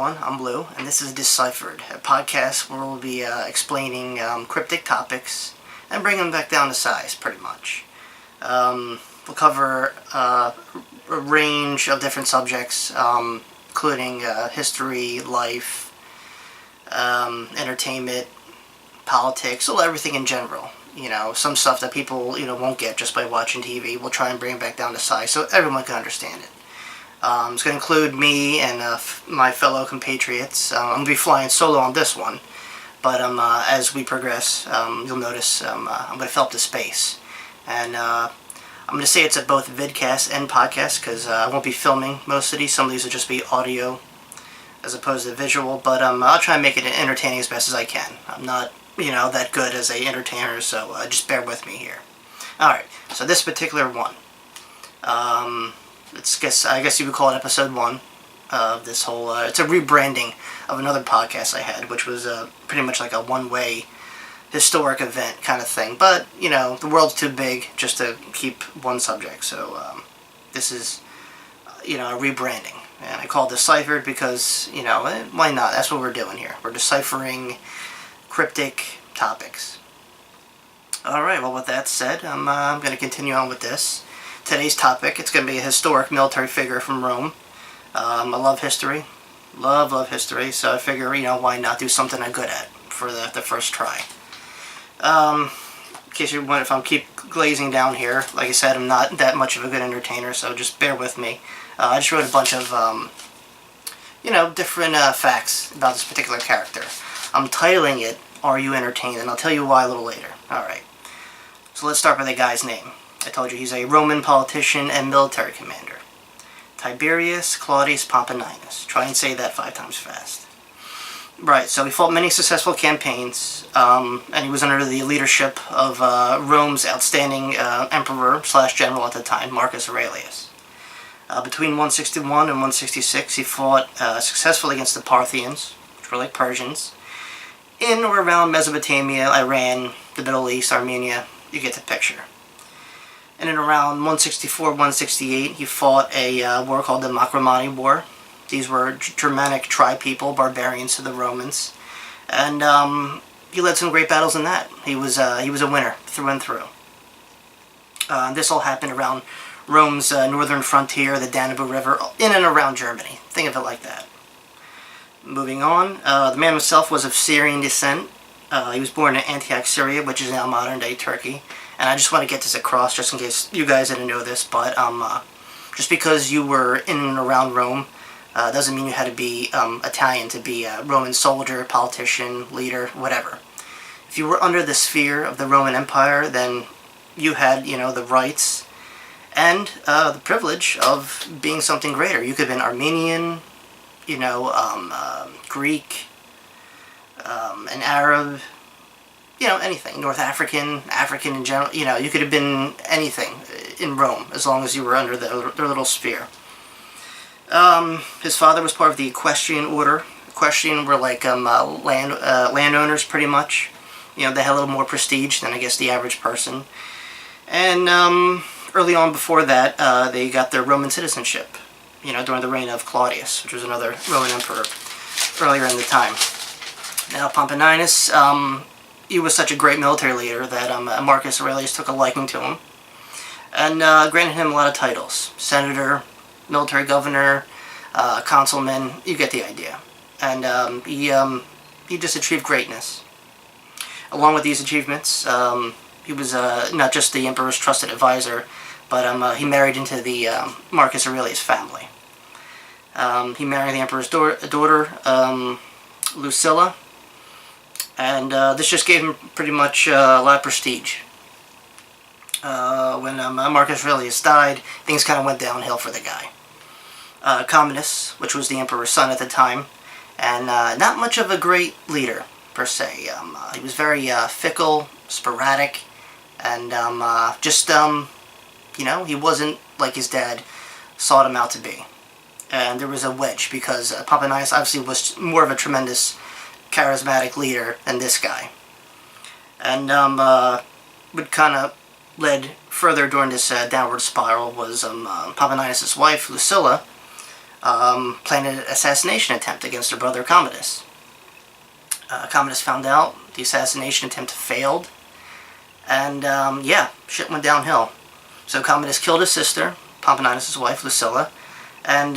everyone, I'm Blue, and this is Deciphered, a podcast where we'll be explaining cryptic topics and bring them back down to size, pretty much. We'll cover a range of different subjects, including history, life, entertainment, politics, well, everything in general. You know, some stuff that people, won't get just by watching TV. We'll try and bring it back down to size so everyone can understand it. It's going to include me and my fellow compatriots. I'm going to be flying solo on this one, but as we progress, you'll notice I'm going to fill up the space. And I'm going to say it's at both vidcast and podcast, because I won't be filming most of these. Some of these will just be audio as opposed to visual, but I'll try and make it entertaining as best as I can. I'm not, that good as a entertainer, so just bear with me here. Alright, so this particular one. I guess you would call it episode 1 of this whole, it's a rebranding of another podcast I had, which was pretty much like a one-way historic event kind of thing. But, the world's too big just to keep one subject, so this is, a rebranding. And I call it Deciphered because, why not? That's what we're doing here. We're deciphering cryptic topics. Alright, well, with that said, I'm going to continue on with this. Today's topic, it's going to be a historic military figure from Rome. I love history. Love history, so I figure, why not do something I'm good at for the first try. In case you wonder if I keep glazing down here, like I said, I'm not that much of a good entertainer, so just bear with me. I just wrote a bunch of, different facts about this particular character. I'm titling it, Are You Entertained? And I'll tell you why a little later. Alright, so let's start with the guy's name. I told you he's a Roman politician and military commander. Tiberius Claudius Pompeianus. Try and say that 5 times fast. Right, so he fought many successful campaigns, and he was under the leadership of Rome's outstanding emperor/general at the time, Marcus Aurelius. Between 161 and 166, he fought successfully against the Parthians, which were like Persians, in or around Mesopotamia, Iran, the Middle East, Armenia. You get the picture. And in around 164-168, he fought a war called the Marcomanni War. These were Germanic tri-people, barbarians to the Romans. And he led some great battles in that. He was a winner, through and through. This all happened around Rome's northern frontier, the Danube River, in and around Germany. Think of it like that. Moving on, the man himself was of Syrian descent. He was born in Antioch, Syria, which is now modern-day Turkey. And I just want to get this across, just in case you guys didn't know this, but just because you were in and around Rome doesn't mean you had to be Italian to be a Roman soldier, politician, leader, whatever. If you were under the sphere of the Roman Empire, then you had, the rights and the privilege of being something greater. You could have been Armenian, Greek, an Arab, anything. North African, African in general, you could have been anything in Rome, as long as you were under their little sphere. His father was part of the Equestrian order. Equestrian were like landowners, pretty much. They had a little more prestige than, I guess, the average person. And early on before that, they got their Roman citizenship, during the reign of Claudius, which was another Roman emperor earlier in the time. Now, Pompeianus, he was such a great military leader that Marcus Aurelius took a liking to him and granted him a lot of titles. Senator, military governor, consulman, you get the idea. And he just achieved greatness. Along with these achievements, he was not just the emperor's trusted advisor, but he married into the Marcus Aurelius family. He married the emperor's daughter, Lucilla. And this just gave him pretty much a lot of prestige. When Marcus Aurelius died, things kind of went downhill for the guy. Commodus, which was the emperor's son at the time, and not much of a great leader, per se. He was very fickle, sporadic, and he wasn't like his dad sought him out to be. And there was a wedge, because Pompeianus obviously was more of a tremendous charismatic leader than this guy. And what kind of led further during this downward spiral was Pompeianus' wife, Lucilla, planned an assassination attempt against her brother Commodus. Commodus found out the assassination attempt failed, and yeah, shit went downhill. So Commodus killed his sister, Pompeianus' wife, Lucilla, and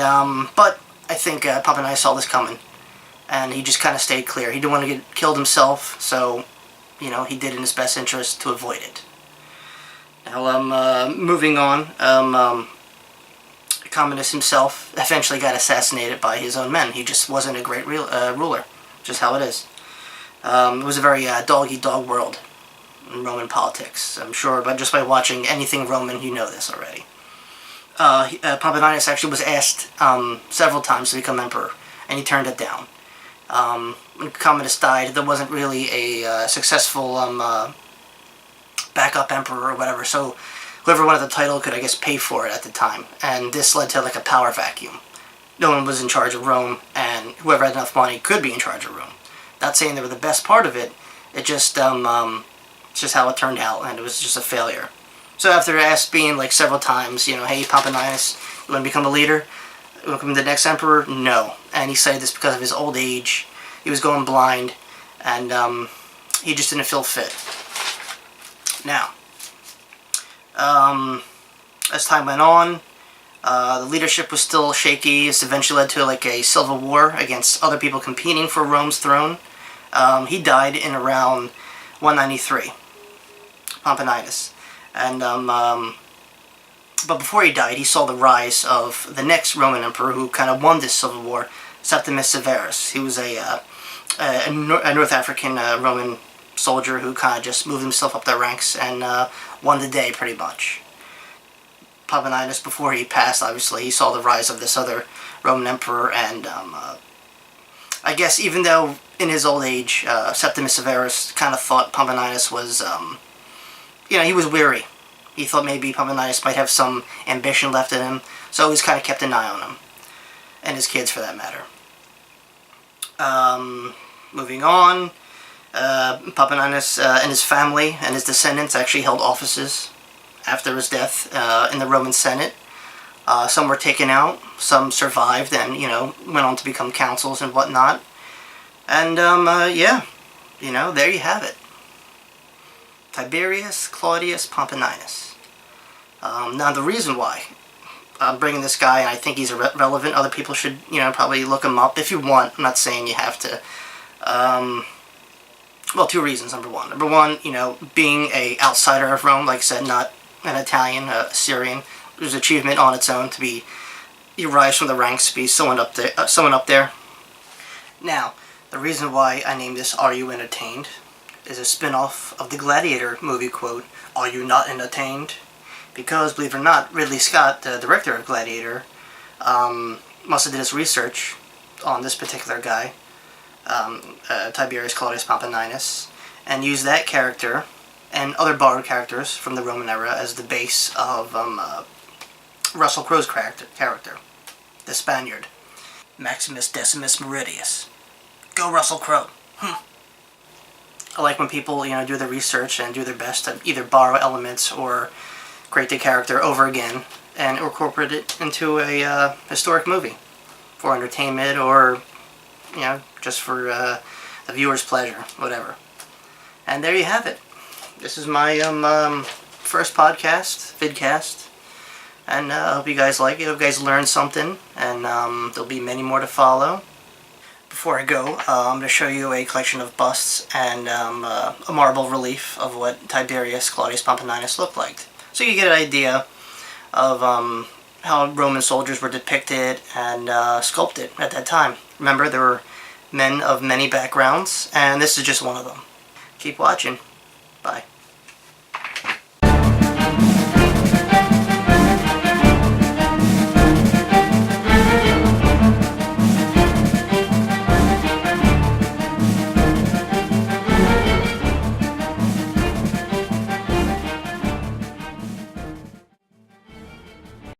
but I think Pompeianus saw this coming, and he just kind of stayed clear. He didn't want to get killed himself, so he did in his best interest to avoid it. Now, moving on, Commodus himself eventually got assassinated by his own men. He just wasn't a great ruler, just how it is. It was a very dog-eat-dog world in Roman politics, I'm sure, but just by watching anything Roman, you know this already. Pompeianus actually was asked several times to become emperor, and he turned it down. When Commodus died, there wasn't really a successful backup emperor or whatever, so whoever wanted the title could, I guess, pay for it at the time, and this led to like a power vacuum. No one was in charge of Rome, and whoever had enough money could be in charge of Rome. Not saying they were the best part of it, it's just how it turned out, and it was just a failure. So after asked being like several times, hey Pompeianus, you want to become a leader? You want to become the next emperor? No. And he said this because of his old age. He was going blind, and he just didn't feel fit. Now, as time went on, the leadership was still shaky. This eventually led to like a civil war against other people competing for Rome's throne. He died in around 193, Pompeianus. And, but before he died, he saw the rise of the next Roman emperor who kind of won this civil war, Septimus Severus. He was a North African Roman soldier who kind of just moved himself up the ranks and won the day pretty much. Pompeianus, before he passed, obviously, he saw the rise of this other Roman emperor, and I guess even though in his old age, Septimus Severus kind of thought Pompeianus was, he was weary. He thought maybe Pompeianus might have some ambition left in him, so he's kind of kept an eye on him, and his kids for that matter. Moving on, Pompeianus and his family and his descendants actually held offices after his death in the Roman Senate. Some were taken out, some survived and, went on to become consuls and whatnot. And, yeah, there you have it. Tiberius Claudius Pompeianus. Now, the reason why I'm bringing this guy, and I think he's relevant, other people should, probably look him up if you want. I'm not saying you have to. Well, two reasons, number one, being a outsider of Rome, like I said, not an Italian, Syrian. It was an achievement on its own you rise from the ranks to be someone up there. Now, the reason why I named this Are You Entertained is a spin-off of the Gladiator movie quote, Are you not entertained? Because, believe it or not, Ridley Scott, the director of Gladiator, must have did his research on this particular guy, Tiberius Claudius Pompeianus, and used that character and other borrowed characters from the Roman era as the base of Russell Crowe's character, the Spaniard, Maximus Decimus Meridius. Go Russell Crowe. I like when people, do their research and do their best to either borrow elements or create the character over again and incorporate it into a historic movie for entertainment or, just for the viewer's pleasure, whatever. And there you have it. This is my first podcast, vidcast, and I hope you guys like it. I hope you guys learned something, and there'll be many more to follow. Before I go, I'm going to show you a collection of busts and a marble relief of what Tiberius Claudius Pompeianus looked like. So you get an idea of how Roman soldiers were depicted and sculpted at that time. Remember, there were men of many backgrounds, and this is just one of them. Keep watching. Bye.